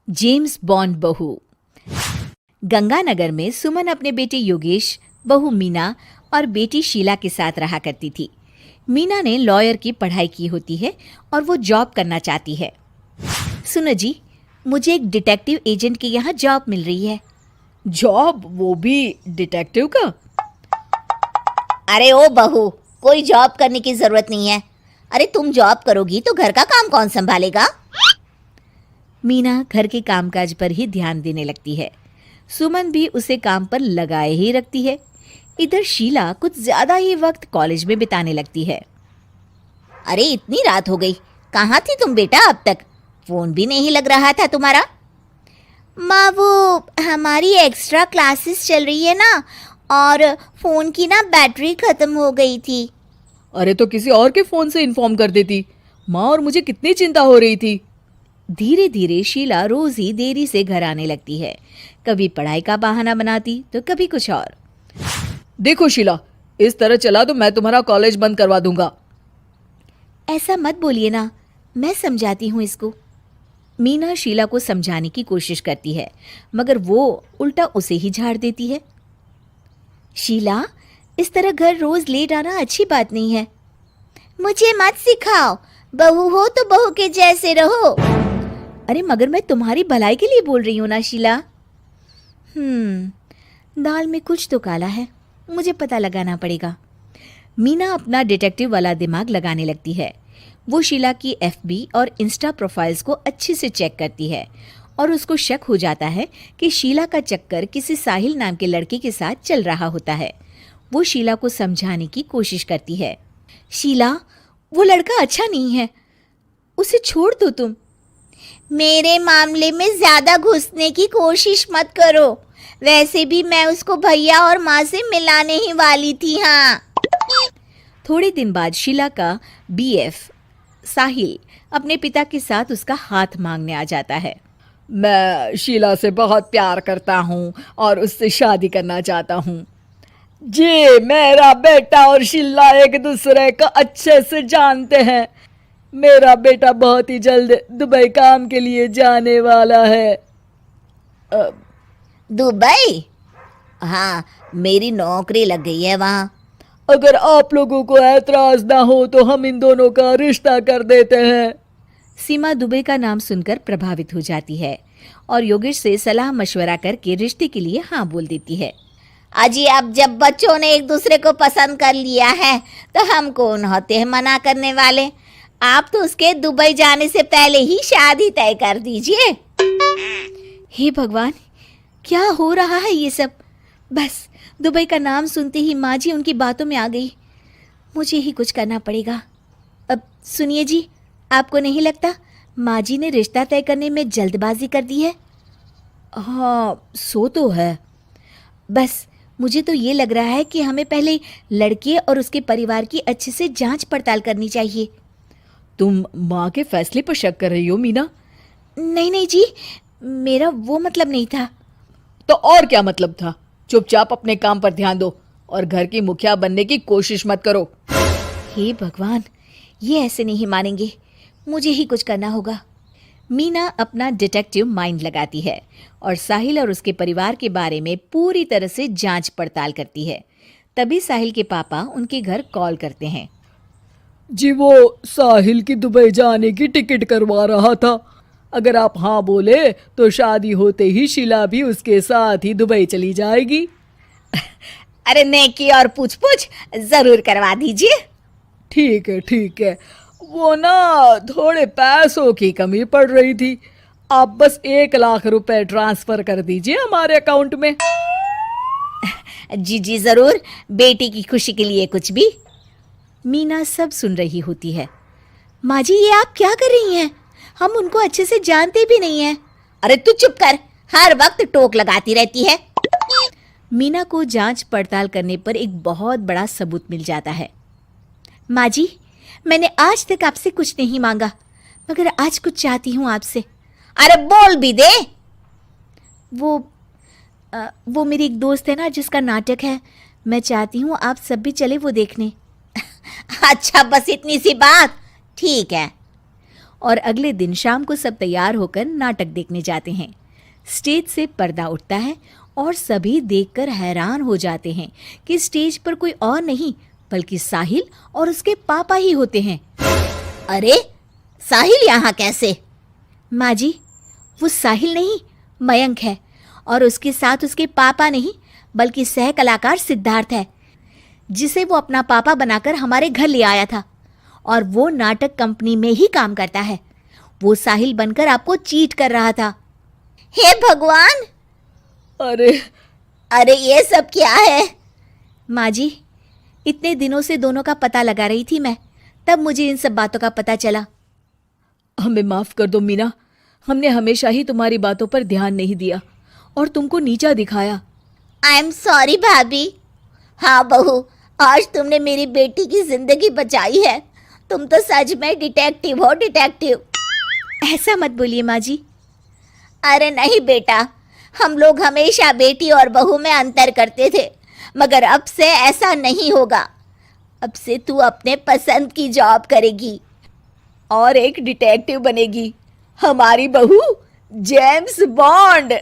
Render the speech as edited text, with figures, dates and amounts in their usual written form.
James bond बहू। गंगानगर में सुमन अपने बेटे योगेश, बहू मीना और बेटी शीला के साथ रहा करती थी। मीना ने लॉयर की पढ़ाई की होती है और वो जॉब करना चाहती है। सुनो जी, मुझे एक डिटेक्टिव एजेंट के यहाँ जॉब मिल रही है। जॉब? वो भी डिटेक्टिव का? अरे ओ बहू, कोई जॉब करने की जरूरत नहीं है। अरे तुम जॉब करोगी तो घर का काम कौन संभालेगा? मीना घर के कामकाज पर ही ध्यान देने लगती है। सुमन भी उसे काम पर लगाए ही रखती है। इधर शीला कुछ ज्यादा ही वक्त कॉलेज में बिताने लगती है। अरे इतनी रात हो गई, कहाँ थी तुम बेटा अब तक? फोन भी नहीं लग रहा था तुम्हारा। माँ, वो हमारी एक्स्ट्रा क्लासेस चल रही है ना, और फोन की ना बैटरी खत्म हो गई थी। अरे तो किसी और के फोन से इन्फॉर्म कर देती माँ, और मुझे कितनी चिंता हो रही थी। धीरे धीरे शीला रोज ही देरी से घर आने लगती है। कभी पढ़ाई का बहाना बनाती तो कभी कुछ और। देखो शीला, इस तरह चला तो मैं तुम्हारा कॉलेज बंद करवा दूंगा। ऐसा मत बोलिए ना, मैं समझाती हूँ इसको। मीना शीला को समझाने की कोशिश करती है, मगर वो उल्टा उसे ही झाड़ देती है। शीला, इस तरह घर रोज लेट आना अच्छी बात नहीं है। मुझे मत सिखाओ, बहू हो तो बहू के जैसे रहो। अरे मगर मैं तुम्हारी भलाई के लिए बोल रही हूँ ना शीला। दाल में कुछ तो काला है, मुझे पता लगाना पड़ेगा। मीना अपना डिटेक्टिव वाला दिमाग लगाने लगती है। वो शीला की एफबी और इंस्टा प्रोफाइल्स को अच्छे से चेक करती है और उसको शक हो जाता है कि शीला का चक्कर किसी साहिल नाम के लड़के के साथ चल रहा होता है। वो शीला को समझाने की कोशिश करती है। शीला, वो लड़का अच्छा नहीं है, उसे छोड़ दो तुम। मेरे मामले में ज्यादा घुसने की कोशिश मत करो। वैसे भी मैं उसको भैया और माँ से मिलाने ही वाली थी। हाँ। थोड़े दिन बाद शीला का बीएफ साहिल अपने पिता के साथ उसका हाथ मांगने आ जाता है। मैं शीला से बहुत प्यार करता हूँ और उससे शादी करना चाहता हूँ। जी, मेरा बेटा और शीला एक दूसरे को अच्छे से जानते हैं। मेरा बेटा बहुत ही जल्द दुबई काम के लिए जाने वाला है। दुबई? हाँ, मेरी नौकरी लग गई है वहाँ। अगर आप लोगों को ऐतराज ना हो तो हम इन दोनों का रिश्ता कर देते हैं। सीमा दुबई का नाम सुनकर प्रभावित हो जाती है और योगेश से सलाह मशवरा करके रिश्ते के लिए हाँ बोल देती है। अजी, अब जब बच्चों ने एक दूसरे को पसंद कर लिया है तो हम कौन होते हैं मना करने वाले? आप तो उसके दुबई जाने से पहले ही शादी तय कर दीजिए। हे भगवान, क्या हो रहा है ये सब? बस दुबई का नाम सुनते ही माँ जी उनकी बातों में आ गई। मुझे ही कुछ करना पड़ेगा। अब सुनिए जी, आपको नहीं लगता माँ जी ने रिश्ता तय करने में जल्दबाजी कर दी है? हाँ, सो तो है। बस मुझे तो ये लग रहा है कि हमें पहले लड़के और उसके परिवार की अच्छे से जांच पड़ताल करनी चाहिए। तुम माँ के फैसले पर शक कर रही हो मीना? नहीं नहीं जी, मेरा वो मतलब नहीं था। तो और क्या मतलब था? चुपचाप अपने काम पर ध्यान दो और घर की मुखिया बनने की कोशिश मत करो। हे भगवान, ये ऐसे नहीं मानेंगे, मुझे ही कुछ करना होगा। मीना अपना डिटेक्टिव माइंड लगाती है और साहिल और उसके परिवार के बारे में पूरी तरह से जांच पड़ताल करती है। तभी साहिल के पापा उनके घर कॉल करते हैं। जी, वो साहिल की दुबई जाने की टिकट करवा रहा था। अगर आप हाँ बोले तो शादी होते ही शीला भी उसके साथ ही दुबई चली जाएगी। अरे नेकी और पूछ पूछ जरूर करवा दीजिए। ठीक है ठीक है, वो ना थोड़े पैसों की कमी पड़ रही थी। आप बस 1 लाख रुपए ट्रांसफर कर दीजिए हमारे अकाउंट में। जी जी जरूर, बेटी की खुशी के लिए कुछ भी। मीना सब सुन रही होती है। माँ जी, ये आप क्या कर रही हैं? हम उनको अच्छे से जानते भी नहीं हैं। अरे तू चुप कर, हर वक्त टोक लगाती रहती है। मीना को जांच पड़ताल करने पर एक बहुत बड़ा सबूत मिल जाता है। माँ जी, मैंने आज तक आपसे कुछ नहीं मांगा, मगर आज कुछ चाहती हूँ आपसे। अरे बोल भी दे। वो मेरी एक दोस्त है ना जिसका नाटक है, मैं चाहती हूँ आप सब भी चले वो देखने। अच्छा, बस इतनी सी बात? ठीक है। और अगले दिन शाम को सब तैयार होकर नाटक देखने जाते हैं। स्टेज से पर्दा उठता है और सभी देखकर हैरान हो जाते हैं कि स्टेज पर कोई और नहीं बल्कि साहिल और उसके पापा ही होते हैं। अरे साहिल यहाँ कैसे? माँ जी, वो साहिल नहीं मयंक है, और उसके साथ उसके पापा नहीं बल्कि सह कलाकार सिद्धार्थ है, जिसे वो अपना पापा बनाकर हमारे घर ले आया था, और वो नाटक कंपनी में ही काम करता है। वो साहिल बनकर आपको चीट कर रहा था। हे भगवान, अरे अरे ये सब क्या है? माँ जी, इतने दिनों से दोनों का पता लगा रही थी मैं, तब मुझे इन सब बातों का पता चला। हमें माफ कर दो मीना, हमने हमेशा ही तुम्हारी बातों पर ध्यान नहीं दिया और तुमको नीचा दिखाया। आई एम सॉरी भाभी। हाँ बहू, आज तुमने मेरी बेटी की जिंदगी बचाई है। तुम तो सच में डिटेक्टिव हो, डिटेक्टिव। ऐसा मत बोलिए माँ जी। अरे नहीं बेटा, हम लोग हमेशा बेटी और बहू में अंतर करते थे, मगर अब से ऐसा नहीं होगा। अब से तू अपने पसंद की जॉब करेगी और एक डिटेक्टिव बनेगी, हमारी बहू जेम्स बॉन्ड।